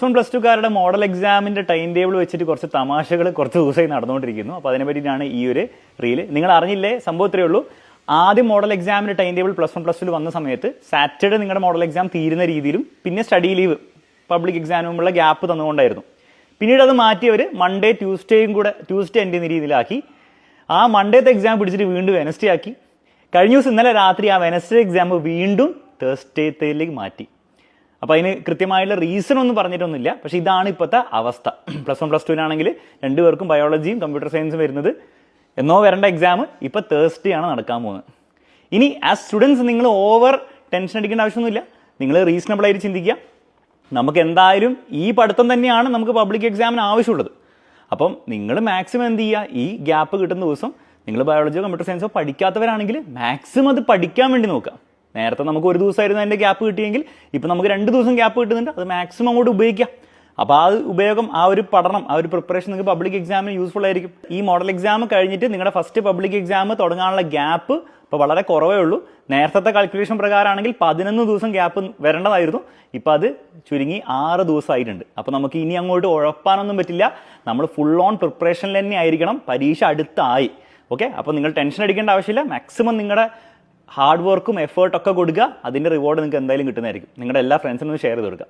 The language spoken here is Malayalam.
+2 മോഡൽ എക്സാമിൻ്റെ ടൈം ടേബിൾ വെച്ചിട്ട് കുറച്ച് തമാശകൾ കുറച്ച് ദിവസമായി നടന്നുകൊണ്ടിരിക്കുന്നു. അപ്പോൾ അതിനെ പറ്റിയിട്ടാണ് ഈ ഒരു റീല്. നിങ്ങൾ അറിഞ്ഞില്ലേ, സംഭവം ഇത്രയേ ഉള്ളൂ. ആദ്യം മോഡൽ എക്സാമിൻ്റെ ടൈം ടേബിൾ +1+2 വന്ന സമയത്ത് സാറ്റർഡേ നിങ്ങളുടെ മോഡൽ എക്സാം തീരുന്ന രീതിയിലും പിന്നെ സ്റ്റഡി ലീവ് പബ്ലിക് എക്സാമിനുള്ള ഗ്യാപ്പ് തന്നുകൊണ്ടായിരുന്നു. പിന്നീട് അത് മാറ്റിയവർ മൺഡേ ട്യൂസ്ഡേ എൻഡ് ചെയ്യുന്ന രീതിയിലാക്കി. ആ മൺഡേത്തെ എക്സാം പിടിച്ചിട്ട് വീണ്ടും വെനസ്ഡേ ആക്കി. കഴിഞ്ഞ ദിവസം ഇന്നലെ രാത്രി ആ വെനസ്ഡേ എക്സാം വീണ്ടും തേഴ്സ്ഡേയിലേക്ക് മാറ്റി. അപ്പോൾ അതിന് കൃത്യമായിട്ടുള്ള റീസൺ ഒന്നും പറഞ്ഞിട്ടൊന്നുമില്ല. പക്ഷേ ഇതാണ് ഇപ്പോഴത്തെ അവസ്ഥ. +1+2 രണ്ടുപേർക്കും ബയോളജിയും കമ്പ്യൂട്ടർ സയൻസും വരുന്നത് എന്നോ വരേണ്ട എക്സാം ഇപ്പോൾ തേഴ്സ്ഡേ ആണ് നടക്കാൻ പോകുന്നത്. ഇനി ആസ് സ്റ്റുഡൻസ് നിങ്ങൾ ഓവർ ടെൻഷൻ അടിക്കേണ്ട ആവശ്യമൊന്നുമില്ല. നിങ്ങൾ റീസണബിൾ ആയിട്ട് ചിന്തിക്കുക. നമുക്ക് എന്തായാലും ഈ പഠിത്തം തന്നെയാണ് നമുക്ക് പബ്ലിക് എക്സാമിന് ആവശ്യമുള്ളത്. അപ്പം നിങ്ങൾ മാക്സിമം എന്ത് ചെയ്യുക, ഈ ഗ്യാപ്പ് കിട്ടുന്ന ദിവസം നിങ്ങൾ ബയോളജിയോ കമ്പ്യൂട്ടർ സയൻസോ പഠിക്കാത്തവരാണെങ്കിൽ മാക്സിമം അത് പഠിക്കാൻ വേണ്ടി നോക്കുക. നേരത്തെ നമുക്ക് ഒരു ദിവസമായിരുന്നു അതിൻ്റെ ഗ്യാപ്പ് കിട്ടിയെങ്കിൽ ഇപ്പം നമുക്ക് 2 ദിവസം ഗ്യാപ്പ് കിട്ടുന്നുണ്ട്. അത് മാക്സിമം അങ്ങോട്ട് ഉപയോഗിക്കാം. അപ്പോൾ ആ ഉപയോഗം, ആ ഒരു പഠനം, ആ ഒരു പ്രിപ്പറേഷൻ നിങ്ങൾക്ക് പബ്ലിക് എക്സാമിന് യൂസ്ഫുൾ ആയിരിക്കും. ഈ മോഡൽ എക്സാം കഴിഞ്ഞിട്ട് നിങ്ങളുടെ ഫസ്റ്റ് പബ്ലിക് എക്സാം തുടങ്ങാനുള്ള ഗ്യാപ്പ് ഇപ്പോൾ വളരെ കുറവേ ഉള്ളൂ. നേരത്തെ കാൽക്കുലേഷൻ പ്രകാരമാണെങ്കിൽ 11 ദിവസം ഗ്യാപ്പ് വരേണ്ടതായിരുന്നു. ഇപ്പോൾ അത് ചുരുങ്ങി 6 ദിവസമായിട്ടുണ്ട്. അപ്പോൾ നമുക്ക് ഇനി അങ്ങോട്ട് ഉഴപ്പാനൊന്നും പറ്റില്ല. നമ്മൾ ഫുൾ ഓൺ പ്രിപ്പറേഷനിൽ തന്നെ ആയിരിക്കണം. പരീക്ഷ അടുത്തായി. ഓക്കെ, അപ്പോൾ നിങ്ങൾ ടെൻഷൻ അടിക്കേണ്ട ആവശ്യമില്ല. മാക്സിമം നിങ്ങളുടെ ഹാർഡ് വർക്കും എഫേർട്ടൊക്കെ കൊടുക്കുക. അതിൻ്റെ റിവാർഡ് നിങ്ങൾക്ക് എന്തായാലും കിട്ടുന്നതായിരിക്കും. നിങ്ങളുടെ എല്ലാ ഫ്രണ്ട്സിനും ഷെയർ ചെയ്ത് കൊടുക്കുക.